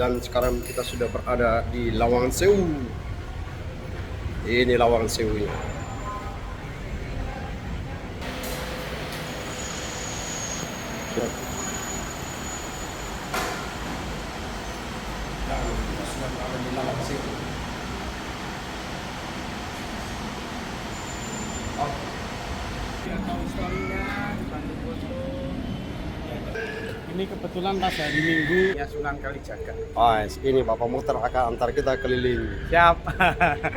dan sekarang kita sudah berada di Lawang Sewu. Ini Lawang Sewu. Ini kebetulan pas hari Minggu ya Sunan Kalijaga. Ini Bapak Muhtar akan antar kita keliling Siap.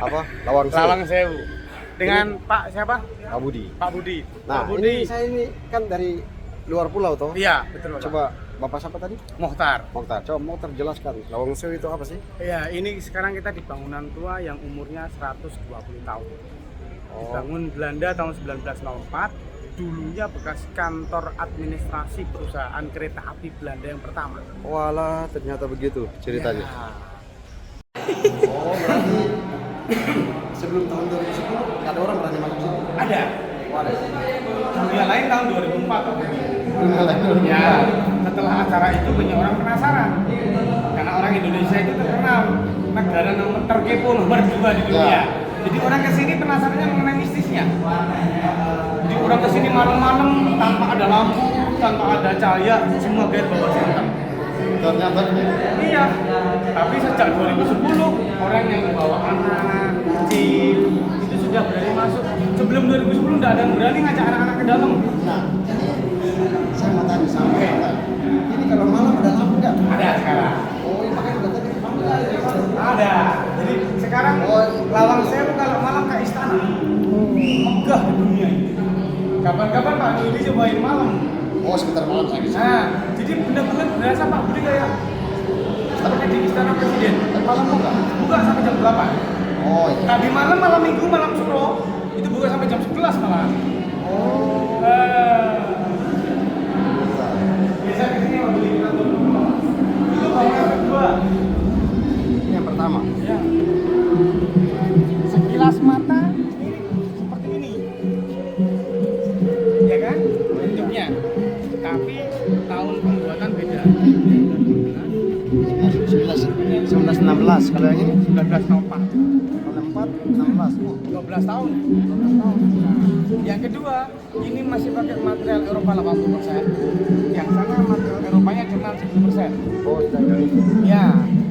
apa? Lawang Sewu. Lawang Sewu. Dengan Ini- Pak siapa? Pak Budi. Pak Budi. Nah, Pak Budi. ini saya ini kan dari luar pulau toh. Iya, betul Pak. Coba Bapak siapa tadi? Mohtar. Mokhtar. Coba Mokhtar jelaskan. Lawang Sewu itu apa sih? Iya, ini sekarang kita di bangunan tua yang umurnya 120 tahun. Dibangun Belanda tahun 1904. Dulunya bekas kantor administrasi perusahaan kereta api Belanda yang pertama. Walah, ternyata begitu ceritanya. Ya. Oh, berarti sebelum tahun 2010 nggak ada orang berani masuk sini. Ada. Wadah. Dunia lain tahun 2004. Lain. Ya, setelah acara itu banyak orang penasaran. Karena orang Indonesia itu terkenal negara nomor terkepo nomor 2 di dunia. Ya. Jadi orang kesini penasarannya mengenai mistisnya. Jadi orang kesini malam-malam tanpa ada lampu, tanpa ada cahaya, semua gaya bawa setan. Ternyata Iya. Tapi sejak 2010 orang yang membawa anak kecil itu sudah berani masuk. Sebelum 2010 tidak ada yang berani ngajak anak-anak ke dalam. nah, saya mau tanya sama Bapak. Ini kalau malam ada lampu nggak? Ada sekarang. Oh, iya, makanya udah tadi Ada. Jadi sekarang Lawang Sewu kalau malam kayak istana. Megah di dunia ini. Kapan-kapan Pak Budi cobain malam. Oh, sebentar malam saya bisa. Nah, jadi benar-benar berasa Pak Budi kayak seperti di istana presiden. Malam buka? Buka sampai jam 8. Oh, iya. Tadi malam minggu malam suro itu buka sampai jam 11 malah. Oh. Biasa kesini Pak Budi kita turun. Itu bangunan kedua. Ini yang pertama. Ya. Sekilas mata seperti ini, ya kan? Bentuknya. Tapi tahun pembuatan beda. 1916 kalau yang ini 1904. kalau 4 16. Oh, 12 tahun. 12 tahun. Nah, yang kedua, ini masih pakai material Eropa 80%. Yang sana material Eropanya cuma 10%. Oh, tidak. Ya,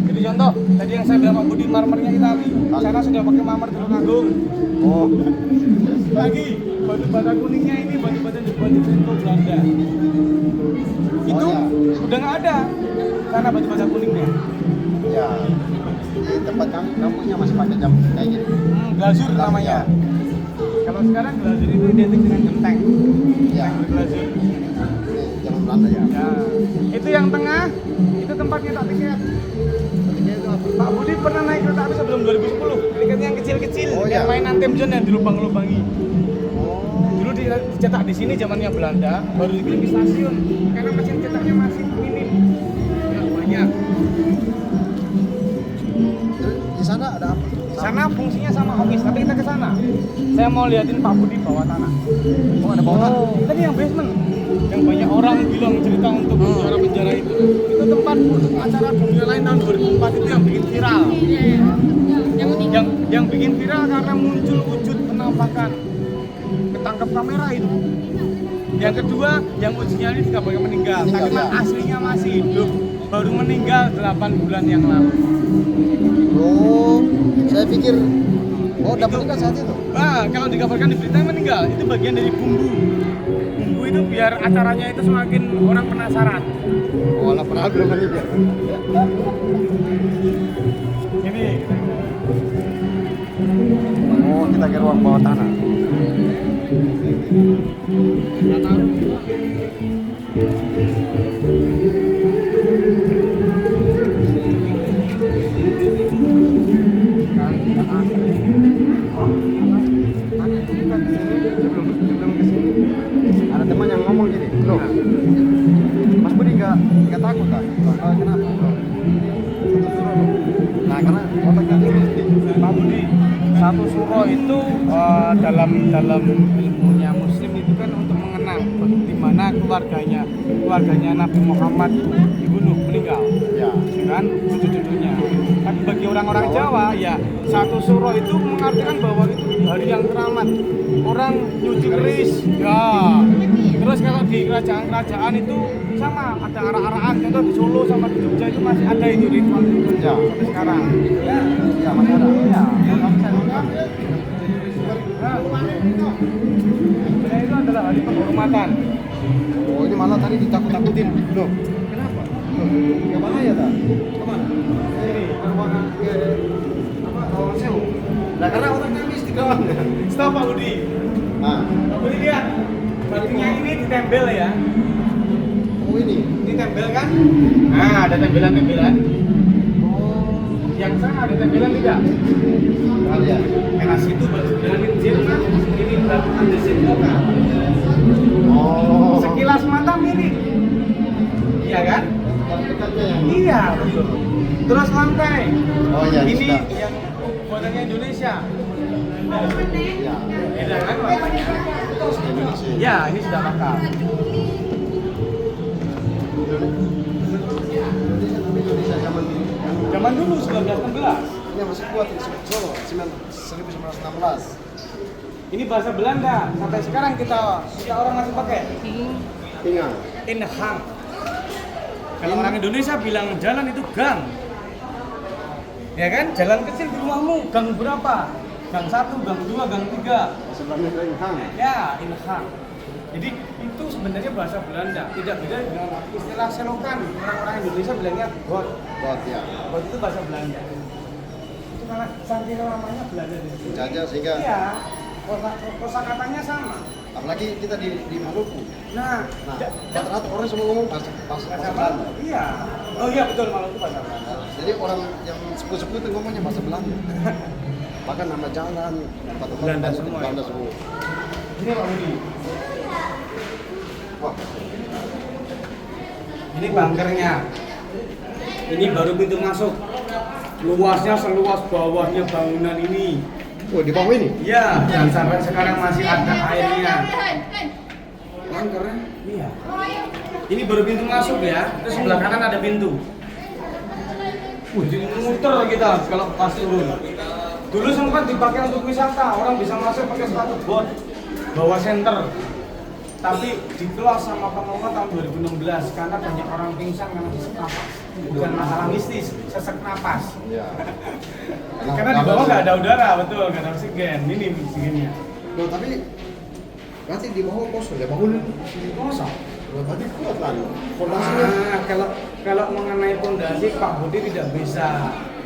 jadi contoh, tadi yang saya bilang Pak Budi marmernya Itali, sana sudah pakai marmer Tulungagung. Oh. Lagi, batu bata kuningnya ini batu bata dibuat di Venlo Belanda. Itu ya. udah nggak ada, karena batu bata kuningnya. Ya. Di tempat kampungnya masih pakai jam kayak gini. Glazur namanya. Kalau sekarang glazur itu identik dengan genteng. Ya. Genteng berglazur. Ini zaman Belanda ya. Ya, itu yang tengah, itu tempat nyetak tiket. Tiketnya itu apa? Pak Budi pernah naik kereta api sebelum 2010. Tiketnya yang kecil-kecil, Oh, yang iya. mainan Temjon yang dilubang-lubangi. Oh. Dulu dicetak di sini zamannya Belanda, baru dikirim di stasiun. Karena mesin cetaknya masih minim, nggak banyak. Terus di sana ada apa? Sana fungsinya sama office, tapi kita ke sana. Saya mau liatin Pak Budi bawah tanah. Oh, ada bawah tanah. Tadi yang basement, yang banyak orang bilang cerita untuk penjara-penjara itu. Itu tempat untuk acara dunia lain tahun 2004 itu yang bikin viral. Yang bikin viral karena muncul wujud penampakan ketangkap kamera itu. Yang kedua, yang ujinya ini tidak boleh meninggal, tapi ya. aslinya masih hidup, baru meninggal 8 bulan yang lalu. Oh, saya pikir dapat juga saat itu. Kalau dikabarkan di berita meninggal, itu bagian dari bumbu. Bumbu itu biar acaranya itu semakin orang penasaran. Oh, lah pernah belum meninggal. Ini Oh, kita ke ruang bawah tanah. Sebelum kesini ada teman yang ngomong gini, loh, Mas Budi nggak takut kan? Kenapa? Nah, karena otaknya tinggi. Pak Budi, satu suro itu dalam ilmunya Muslim itu kan untuk mengenang sekarang di mana keluarganya Nabi Muhammad dibunuh, meninggal. Ya. Ya kan, cucu-cucunya. Tapi bagi orang-orang Jawa, ya satu suro itu mengartikan bahwa itu hari yang keramat. Orang nyuci keris, ya. Terus kalau di kerajaan-kerajaan itu sama, ada arah-arahan. Contoh di Solo sama di Jogja itu masih ada itu ritual Ya. sampai sekarang. Ya, Ya, masih ada. ya. Sebenarnya itu adalah hari penghormatan. Oh, ini malah tadi ditakut-takutin. Loh, kenapa? Loh, nggak bahaya tak? Kemana? Ini, ke ruangan ke ruangan sewu. Nah, karena orang kami istiqomah. Stop Pak Budi. Nah, Pak Budi lihat, batunya ini ditempel ya. oh ini. Ditempel kan? Nah, ada tempelan-tempelan. Oh, Yang sana ada tempelan tidak? kalian. Karena situ berseberangan kecil kan, ini batu andesit lokal. Oh. Sekilas mata mirip. Iya kan? Dekatnya yang. Iya, betul. Terus lantai. Oh iya, Ini sudah. yang buatannya Indonesia. Ya. Beda kan warnanya? Terus ke Indonesia. Ya, ini sudah lokal. Indonesia zaman Zaman dulu 1916. ini masih kuat di Solo 1916. Ini bahasa Belanda. Sampai sekarang kita orang masih pakai. Ingat. Inhang. Kalau orang Indonesia bilang jalan itu gang. Ya kan? Jalan kecil di rumahmu, gang berapa? Gang 1, gang 2, gang 3. Sebelumnya Inhang. Ya, inhang. Jadi itu sebenarnya bahasa Belanda, tidak beda dengan istilah selokan. Orang-orang Indonesia bilangnya got. God ya. Got itu bahasa Belanda. Itu karena saking lamanya Belanda di situ. Penjajah sehingga Iya, kosakatanya sama. apalagi kita di Maluku. Nah, Nah, rata-rata orang semua ngomong bahasa bahasa Belanda. Belanda. Iya. Oh iya betul, Maluku bahasa Belanda. Nah, jadi orang yang sepuh-sepuh itu ngomongnya bahasa Belanda. Bahkan nama jalan, tempat-tempat Belanda semua, ya? Belanda semua. Ini Pak Budi. Wah, Ini bunkernya. Ini baru pintu masuk. Luasnya seluas bawahnya bangunan ini. oh di bawah ini? Iya, dan sampai sekarang masih ada airnya. Bunkernya? Iya. Ini baru pintu masuk ya. Terus sebelah kanan ada pintu. Jadi muter kita kalau pas turun. Dulu sempat dipakai untuk wisata, orang bisa masuk pakai sepatu bot, bawa senter. Tapi di-close sama pengelola tahun 2016 karena banyak orang pingsan karena sesak napas. Bukan masalah mistis, sesak napas. Iya. Karena di bawah nggak ada udara, betul, nggak ada oksigen. Ini oksigennya. Loh, tapi berarti di bawah kosong ya bangun Kosong. Loh, berarti kuat kan? Fondasinya. Kalau mengenai fondasi, Pak Budi tidak bisa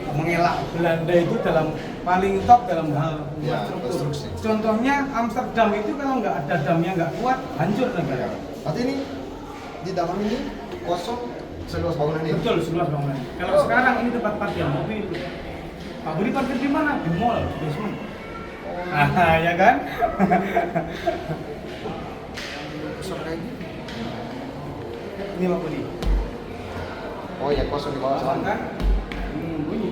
mengelak Belanda itu dalam paling top dalam hal Ya, struktur. konstruksi. Contohnya Amsterdam itu kalau nggak ada damnya nggak kuat, hancur negara. Berarti ini di dalam ini kosong seluas bangunan ini. Betul, seluas bangunan. Kalau sekarang ini tempat parkir mobil. Pak Budi parkir di mana? Di mall, basement. Ah, ya kan? Kosong kayak gini. Ini Pak Budi. Oh ya kosong di bawah Kosong sana. kan? Bunyi.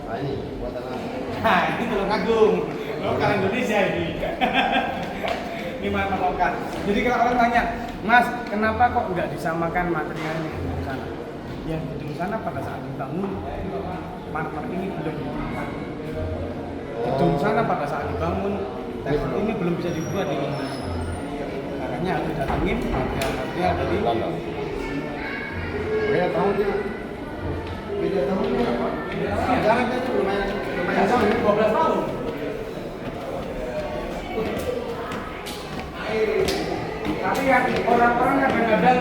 Nah ini buatan apa? Nah, ini Tulung Agung. Lokal Indonesia ini. Ini mana lokal. Jadi kalau orang tanya, Mas, kenapa kok nggak disamakan materialnya di gedung sana? Yang gedung sana pada saat dibangun, marmer ini belum ditemukan. Gedung sana pada saat dibangun, tekstil ini belum bisa dibuat di Indonesia. Makanya harus datangin material dari Belanda. Beda tahunnya. Beda tahunnya apa? Jaraknya itu lumayan jauh ya. 12 tahun. Tapi yang orang-orang kadang-kadang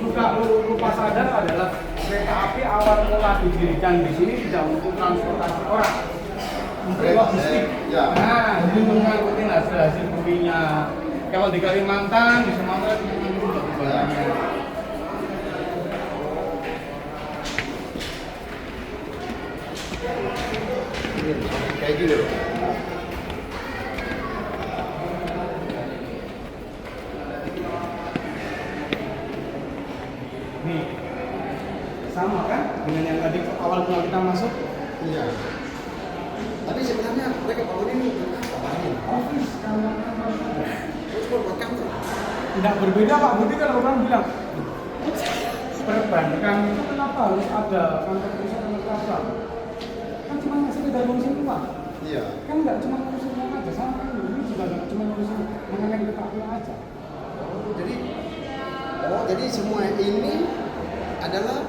suka lupa sadar adalah kereta api awal mula didirikan di sini tidak untuk transportasi orang, untuk logistik. Ya. Nah, jadi mengangkutin hasil buminya. Kalau di Kalimantan, di Sumatera itu untuk barangnya. Kayak gini loh. Nih, sama kan dengan yang tadi awal mula kita masuk. Iya. Tapi sebenarnya mereka bangun ini untuk apa? Office. Terus buat kantor. Nggak berbeda Pak Budi kalau orang bilang perbankan itu kenapa harus ada kantor pusat dan cabang? Kan cuma sekedar ngurusin uang. Iya. Kan nggak cuma ngurusin uang aja, sama kan ini juga nggak cuma ngurusin mengenai kereta aja. Jadi semua ini adalah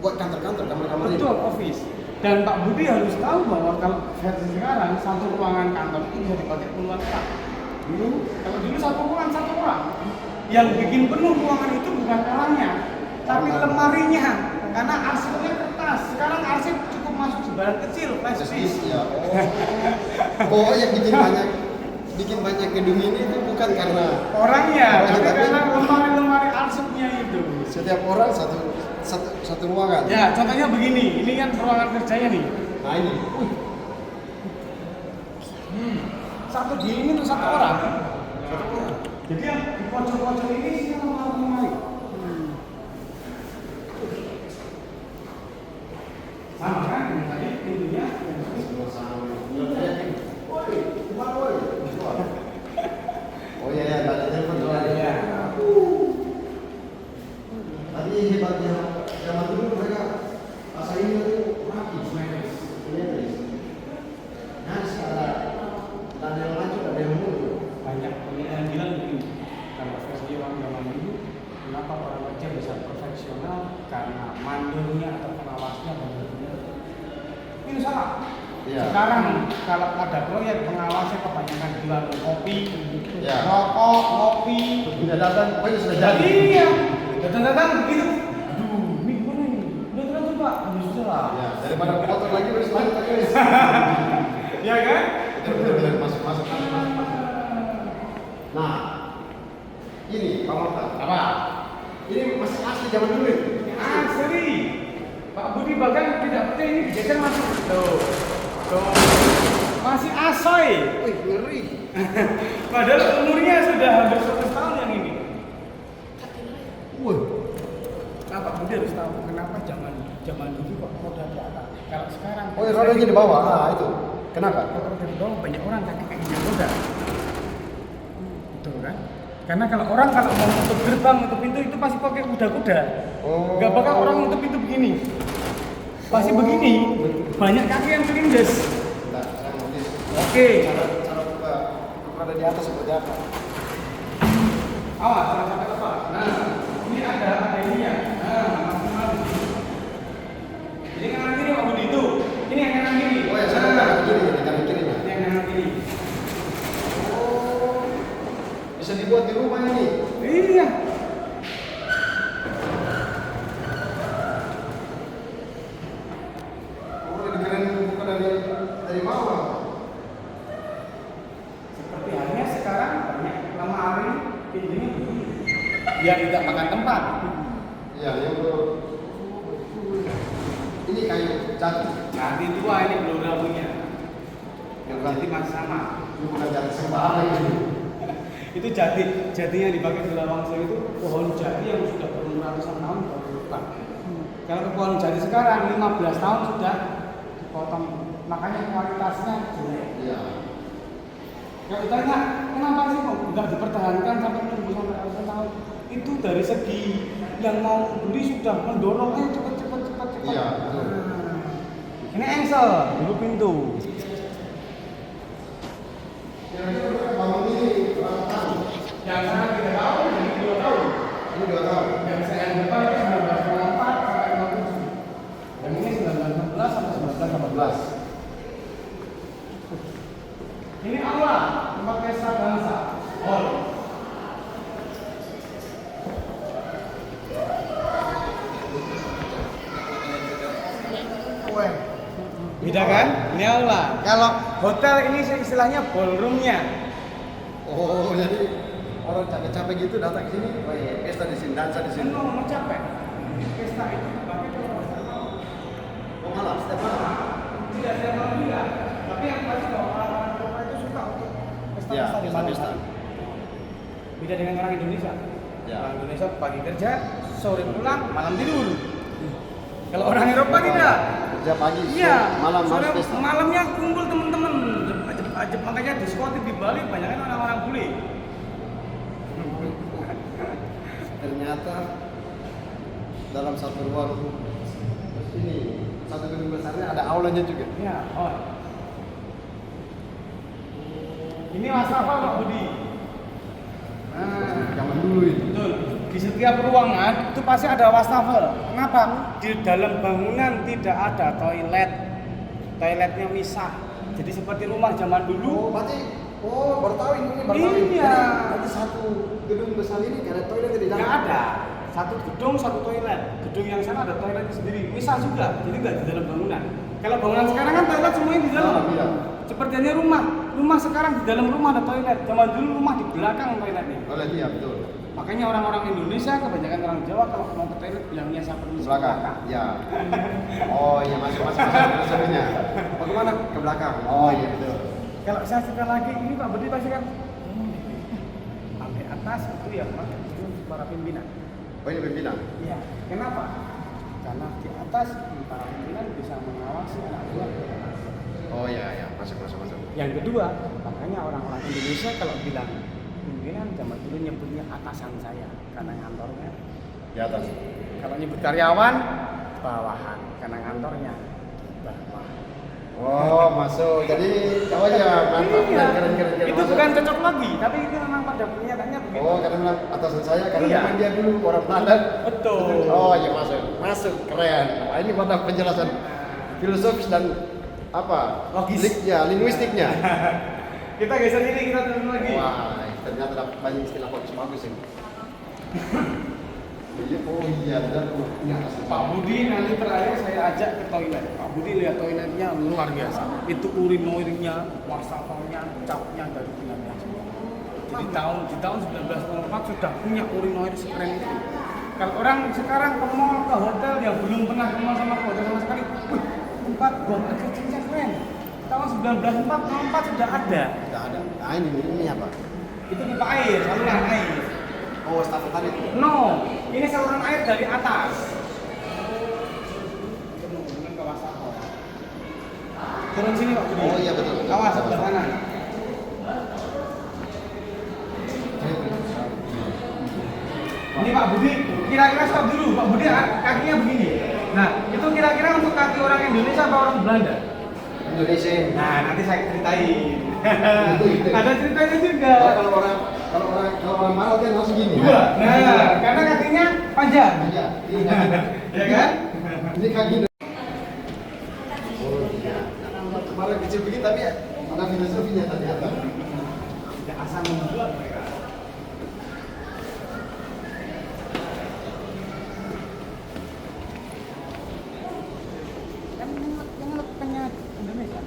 buat kantor-kantor, kamar-kamar ini. Betul, office. Dan Pak Budi harus tahu bahwa kalau versi sekarang satu ruangan kantor itu bisa dipakai puluhan orang. Kalau dulu satu ruangan satu orang. Yang bikin penuh ruangan itu bukan orangnya, tapi lemarinya. Karena arsipnya kertas. Sekarang arsip cukup masuk sebaran kecil, flash disk. Ya. Oh, yang bikin banyak gedung ini itu bukan karena orangnya, tapi karena lemari-lemari arsipnya itu. Setiap orang satu ruangan. Ya, contohnya begini. Ini kan ruangan kerjanya nih. Nah ini. Satu di ini untuk satu orang. Jadi yang di pojok-pojok ini isinya lemari-lemari. Sama kan dengan tadi pintunya Oh iya ya, ada telepon tuh. ya. Tadi hebatnya zaman dulu mereka asalnya itu mati semetis. Nah sekarang dan yang maju ada yang mundur. Banyak yang bilang begini, kalau versi orang zaman dulu, kenapa orang kerja bisa profesional? Karena mandornya atau pengawasnya benar-benar ini salah. Iya. Sekarang kalau ada proyek pengawasnya kebanyakan jual kopi, Iya. rokok, kopi. Sudah datang, pokoknya sudah jadi. Iya, datang-datang begitu. Aduh, ini gimana ini? Udah terlanjur Pak, sudah lah. Ya, daripada kotor lagi harus lanjut lagi. Iya kan? Benar-benar masuk. Nah, ini Pak Marta. Apa? Ini masih asli zaman dulu ini. Asli. Pak Budi bahkan tidak percaya ini dijajan masuk. Tuh. Masih asoy. Wih, ngeri. Padahal umurnya sudah hampir 100 tahun yang ini. Wih. Nah, Pak Budi harus tahu kenapa zaman dulu kok roda di atas. Kalau sekarang Oh, ya, rodanya di bawah. Nah, itu. Kenapa? kalau roda di bawah banyak orang kakinya roda. Betul kan? Karena kalau orang kalau mau nutup gerbang, nutup pintu itu pasti pakai kuda-kuda. Oh. Gak bakal orang nutup pintu begini. Pasti begini. Banyak kaki yang kelindes. Nah, saya mungkin Oke. cara buka ada di atas seperti apa? Awas, jangan sampai lepas. Nah, ini ada ininya. Nah, maksimal di sini. Jadi kanan kiri Pak Budi itu. Ini yang kanan kiri. Oh ya, saya kanan kiri, kanan kirinya. Ini yang kanan kiri. Oh, bisa dibuat di rumah ini. Iya. Oh, ini keren bukan dari bawah. Seperti halnya sekarang banyak lemari pintunya begini. Biar tidak makan tempat. Iya, yang ini kayu jati. Nanti tua ini belum rabunya. Yang Berarti masih sama. Ini bukan jati sembarang ini. Itu jatinya dipakai di Lawangsa itu pohon jati yang sudah berumur ratusan tahun baru berubah. Kalau ke pohon jati sekarang 15 tahun sudah dipotong, makanya kualitasnya jelek. Iya. Kalau ditanya kenapa sih kok nggak dipertahankan sampai menunggu sampai ratusan tahun? Itu dari segi yang mau beli sudah mendorongnya cepet. Iya, betul. Ini engsel, dulu pintu. Kira-kira bangun ini berapa tahun? Yang sana kita tahu, ini 2 tahun. Ini 2 tahun. Yang saya yang depan itu 1904 sampai 57. Yang ini 1916 sampai 1918. Ini aula tempat pesta bangsa. Hall. Beda kan? Ini aula. Kalau hotel ini istilahnya ballroomnya. Oh, jadi orang capek-capek gitu datang ke sini, oh iya, pesta di sini, dansa di sini. Mau capek. Pesta itu dipakai kalau malam. Oh, malam, setiap malam. Tidak setiap malam juga. Tapi yang pasti kalau orang-orang Eropa itu suka untuk pesta-pesta di malam pesta. hari. Beda dengan orang Indonesia. Ya. Orang Indonesia pagi kerja, sore pulang, malam tidur. Kalau orang Eropa tidak. Kerja pagi, Iya, malam sore harus pesta. malamnya kumpul teman-teman. Makanya diskotik di Bali banyak kan orang-orang bule. ternyata dalam satu ruang ini, satu gedung besarnya ada aulanya juga. Ya, ini wastafel Pak Budi. Nah, Zaman dulu itu. betul. Di setiap ruangan itu pasti ada wastafel. Kenapa? Di dalam bangunan tidak ada toilet. Toiletnya misah. Jadi seperti rumah zaman dulu. Baru tahu ini baru tahu. Iya. Jadi satu gedung besar ini nggak ada toilet di dalam. Nggak ada. Satu gedung, satu toilet. Gedung yang sana ada toiletnya sendiri. Misah juga. Jadi nggak di dalam bangunan. Kalau bangunan sekarang kan toilet semuanya di dalam. Iya. Seperti halnya rumah. Rumah sekarang di dalam rumah ada toilet. Zaman dulu rumah di belakang toiletnya. Toilet iya betul. Makanya orang-orang Indonesia, kebanyakan orang Jawa kalau mau ke toilet bilangnya saya permisi ke Belakang. Ya. Oh iya masuk filosofinya. Bagaimana ke belakang? Oh iya betul. Kalau saya cerita lagi, ini Pak Budi pasti kan sampai atas itu ya Pak, itu para pimpinan. Oh ini pimpinan. Iya. Kenapa? Karena di atas para pimpinan bisa mengawasi anak buah. Oh iya masuk. Yang kedua, makanya orang-orang Indonesia kalau bilang pimpinan zaman dulu nyebutnya atasan saya karena kantornya Di atas. kalau nyebut karyawan bawahan karena kantornya bawah. Oh masuk. Jadi aja mantap. Iya. Keren. Itu Masuk. bukan cocok lagi, tapi itu memang pada kenyataannya begitu. Oh karena bilang atasan saya karena Iya. memang dia dulu orang Belanda. Betul. Oh iya masuk keren. Wah, ini pada penjelasan filosofis dan apa? Logis. Linguistiknya. Kita geser ini, kita turun lagi. Wah, ternyata ada banyak istilah bagus ini. Oh iya, benar. Pak Budi nanti terakhir saya ajak ke toilet. Pak Budi lihat toiletnya luar biasa. Itu urinoirnya, wastafelnya, capnya dari Belanda. Jadi di tahun 1904 sudah punya urinoir sekeren itu. Kalau orang sekarang ke mall, ke hotel yang belum pernah ke mall sama ke hotel sama sekali, tempat buang air kecilnya keren. Tahun 1904 sudah ada. Tidak ada. Nah ini apa? Itu pipa air, saluran air. Oh, stafet tadi. No, ini saluran air dari atas. Kemudian ke wastafel. Turun sini Pak Budi. Oh iya betul. Awas sebelah kanan. Ini Pak Budi, kira-kira stop dulu. Pak Budi kakinya begini. Nah, itu kira-kira untuk kaki orang Indonesia atau orang Belanda? Indonesia. Nah, nanti saya ceritain. Itu. Ada ceritanya juga. Kalau orang Maral kan langsung gini. Dua. Nah, karena kakinya panjang. Iya. Ya kan? Ini kaki. Oh iya. Kemarin kecil begini tapi ada filosofinya ternyata. Tidak asal membuat mereka. Yang penyat Indonesia.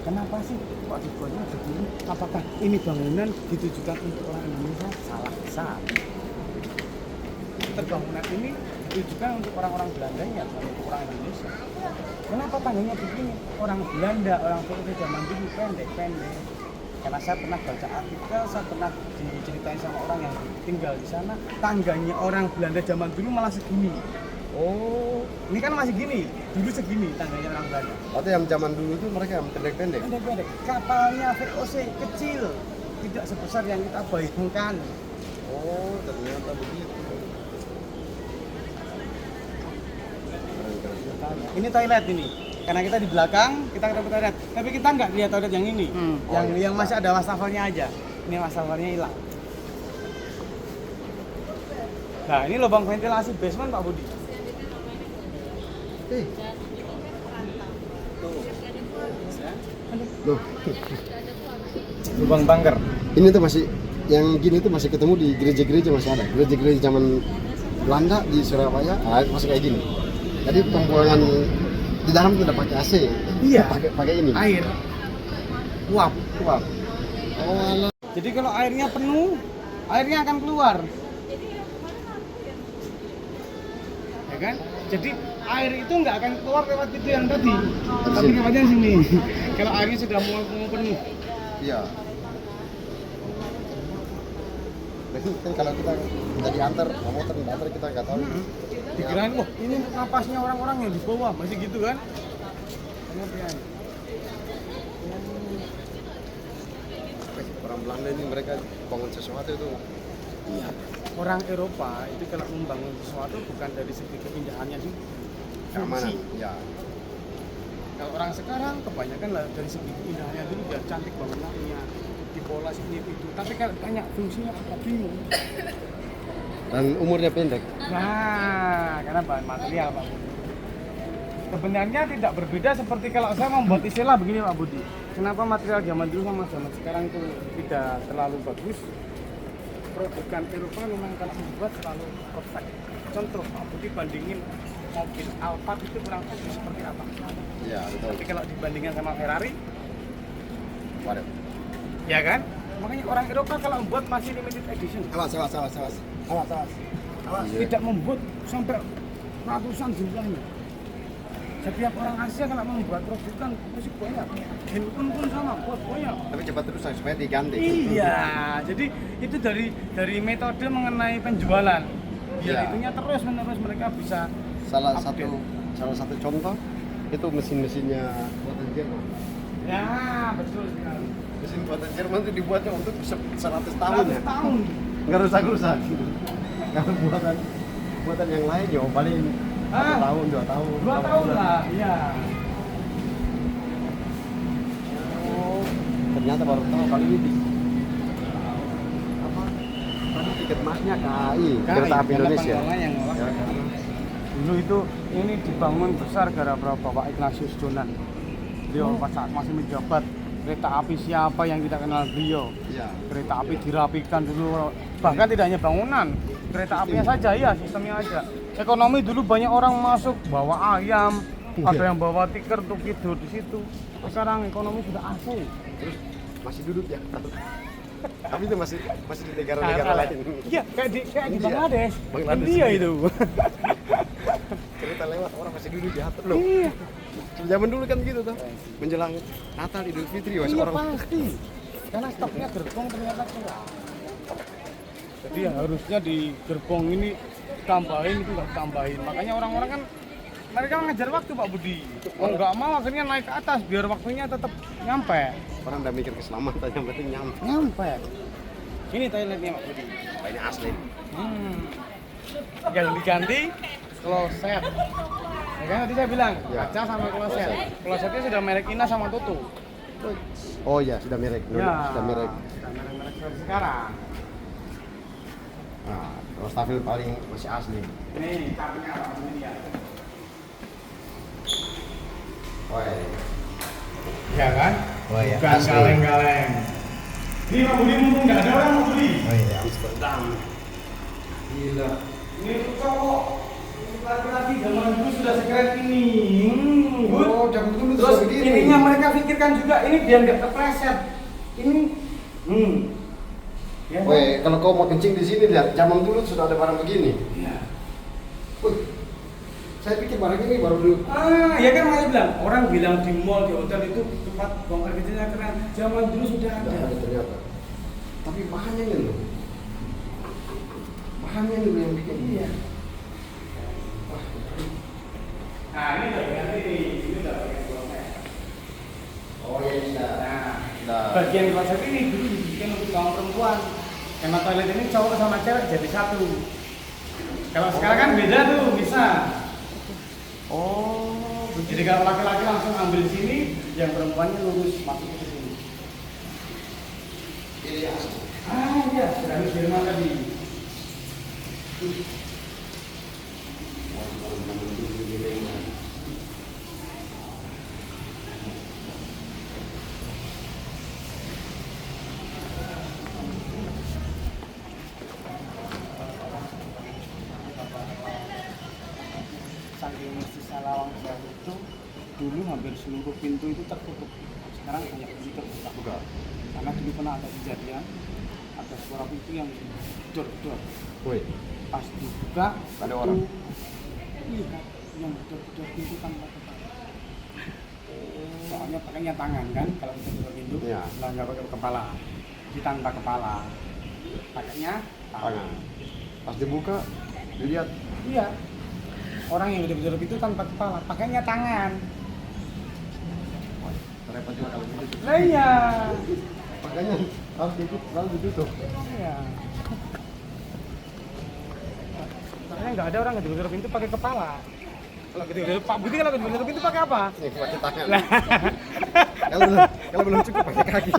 Kenapa sih kok dibuatnya begini? Apakah ini bangunan ditujukan untuk orang Indonesia? Salah besar. Bangunan ini ditujukan untuk orang-orang Belanda ya, bukan untuk orang Indonesia. Kenapa tangganya begini? Orang Belanda, orang Portugis zaman dulu pendek-pendek. Karena saya pernah baca artikel, saya pernah diceritain sama orang yang tinggal di sana, tangganya orang Belanda zaman dulu malah segini. Oh, ini kan masih gini, dulu segini tangganya orang Belanda. Atau yang zaman dulu itu mereka yang pendek-pendek. Pendek-pendek, kapalnya VOC kecil, tidak sebesar yang kita bayangkan. Oh, ternyata begitu. Ini toilet ini, karena kita di belakang, kita ketemu toilet. Tapi kita nggak lihat toilet yang ini, yang masih ada wastafelnya aja. Ini wastafelnya hilang. Nah, ini lubang ventilasi basement Pak Budi. Loh, Lubang bunker. ini tuh masih yang gini tuh masih ketemu di gereja-gereja masih ada. Gereja-gereja zaman Belanda di Surabaya masih kayak gini. Jadi pembuangan di dalam tidak pakai AC. Iya. Pakai ini. Air. Uap. Uap. Oh, alah. Jadi kalau airnya penuh, airnya akan keluar. Ya kan? Jadi air itu nggak akan keluar lewat itu yang tadi. Tapi lewatnya sini. Kalau airnya sudah mau penuh. Iya. Berarti kan kalau kita diantar, motor diantar kita nggak tahu. Dikirain, wah ini napasnya orang-orang yang di bawah, masih gitu kan? Kemudian Orang Belanda ini mereka bangun sesuatu itu Iya. Orang Eropa itu kalau membangun sesuatu bukan dari segi keindahannya dulu, Keamanan. fungsi. Ya. Kalau orang sekarang kebanyakan lah dari segi keindahannya dulu biar cantik bangunannya, dipoles ini itu. Tapi kalau tanya fungsinya apa bingung. Dan umurnya pendek. Nah, karena bahan material Pak Budi. Sebenarnya tidak berbeda seperti kalau saya membuat istilah begini Pak Budi. Kenapa material zaman dulu sama zaman sekarang itu tidak terlalu bagus? Produkan Eropa memang kalau membuat selalu perfect. Contoh Pak Budi bandingin mobil Alphard itu kurang lebih seperti apa? Iya, betul. Tapi kalau dibandingkan sama Ferrari, Waduh. ya kan? Makanya orang Eropa kalau membuat masih limited edition. Awas. Awas. Tidak membuat sampai ratusan jumlahnya. Setiap orang Asia kalau membuat produk kan masih banyak. Handphone pun sama, buat banyak. Tapi cepat terus supaya diganti. Iya, jadi itu dari metode mengenai penjualan. Biar Iya. itunya terus menerus mereka bisa Salah update. satu contoh itu mesin-mesinnya buatan Jerman. Ya, betul sekali. Mesin buatan Jerman itu dibuatnya untuk 100 tahun 100 ya. tahun. Nggak rusak-rusak. Kalau buatan yang lain ya paling 1 tahun, 2 tahun. 2 tahun lah, iya. Oh, ternyata baru tahu kali ini. Apa? Tadi tiket masnya KAI, Kereta Api Indonesia. Yang nolak. Ya, Dulu itu ini dibangun besar gara-gara Bapak Ignatius Jonan. Beliau pas saat masih menjabat, kereta api siapa yang tidak kenal beliau? Iya. Kereta api dirapikan dulu, bahkan tidak hanya bangunan, kereta apinya saja ya, sistemnya aja. Ekonomi dulu banyak orang masuk bawa ayam, ada yang bawa tikar untuk tidur di situ. Sekarang ekonomi sudah AC. Terus masih duduk ya. Tapi itu masih di negara-negara lain. Iya, kayak di India. Bangladesh. Bangladesh. India itu. Kereta lewat orang masih duduk di atas loh. Iya. Zaman dulu kan gitu tuh. Menjelang Natal, Idul Fitri masih Iya orang. pasti. Karena stoknya gerbong ternyata kurang. Jadi harusnya di gerbong ini tambahin itu nggak tambahin. Makanya orang-orang kan mereka ngejar waktu Pak Budi. Mau nggak mau akhirnya naik ke atas biar waktunya tetap nyampe. Orang udah mikir keselamatan, yang penting nyampe. Nyampe. Ini toiletnya Pak Budi. Ini asli. Yang diganti kloset. Ya kan tadi saya bilang Ya. kaca sama kloset. Klosetnya sudah merek Ina sama Tutu. Oh iya, sudah merek. Sudah merek. Sudah merek seperti sekarang. Nah, kalau stafil paling masih asli. Nih, kartunya apa ini ya? Woi. Ya kan? Oh iya, Bukan asli. kaleng-kaleng. Ini Pak Budi mumpung nggak ada orang Pak Budi. Oh iya, Amsterdam. Gila. Ini tuh cowok. Laki-laki zaman dulu sudah sekeren ini. Oh, zaman dulu Terus sudah begini. ininya mereka pikirkan juga ini biar nggak kepleset. Ini. Ya, kan? Woi, kalau kau mau kencing di sini lihat, zaman dulu sudah ada barang begini. Iya. Wih, saya pikir barang ini baru dulu. Ya kan makanya bilang orang bilang di mall di hotel itu tempat buang air kecilnya keren. Zaman dulu sudah Tidak ada ada. ternyata. Tapi bahannya ini loh. Bahannya ini loh yang bikin. Iya. Wah, Nah ini udah ganti nih, ini udah pakai kloset. oh iya, sudah. Nah, Nah. bagian kloset ini dulu dibikin untuk kaum perempuan. Karena toilet ini cowok sama cewek jadi satu. Kalau sekarang kan beda tuh, bisa. Oh, Jadi kalau laki-laki langsung ambil sini, yang perempuannya lurus masuk ke sini. ini asli. Iya, dari Jerman tadi. Saking mistisnya Lawang Sewu itu dulu hampir seluruh pintu itu tertutup. Sekarang banyak pintu terbuka. Buka. Karena dulu pernah ada kejadian ada suara pintu yang dor-dor. Woi, Pas dibuka ada itu orang. lihat yang dor-dor pintu tanpa kepala. Soalnya pakainya tangan kan kalau kita buka pintu, Iya. lah nggak pakai kepala, di tanpa kepala. Pakainya Tangan. Pas dibuka, dilihat. Iya. Orang yang udah itu tanpa kepala, pakainya tangan. Wah, repot juga kalau gitu. Lah iya. Makanya harus ditutup, lalu ditutup. Iya. Makanya nggak ada orang gedor-gedor pintu pakai kepala. Kalau gedor Pak Budi kalau gedor pintu pakai apa? Nih, pakai tangan. Lah. Kalau belum cukup pakai kaki.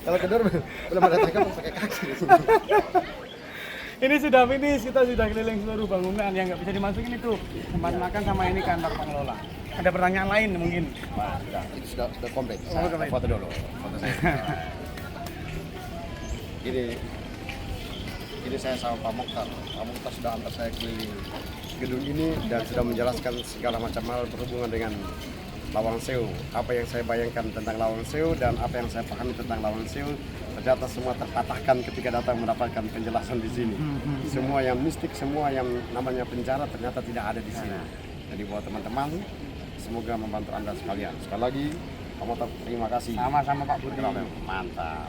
Kalau kedor belum ada tangkap pakai kaki. Ini sudah finish, kita sudah keliling seluruh bangunan yang nggak bisa dimasukin itu tempat makan sama ini kantor pengelola. Ada pertanyaan lain mungkin? Wah, itu sudah komplit. Oh, komplit. Foto dulu. Foto saya. Ini saya sama Pak Mokhtar. Pak Mokhtar sudah antar saya keliling gedung ini dan sudah menjelaskan segala macam hal berhubungan dengan Lawang Sewu. Apa yang saya bayangkan tentang Lawang Sewu dan apa yang saya pahami tentang Lawang Sewu ternyata semua terpatahkan ketika datang mendapatkan penjelasan di sini. Semua yang mistik, semua yang namanya penjara ternyata tidak ada di sini. Jadi buat teman-teman, semoga membantu Anda sekalian. Sekali lagi, Pak Mokhtar, terima kasih. Sama-sama Pak Budi. Mantap.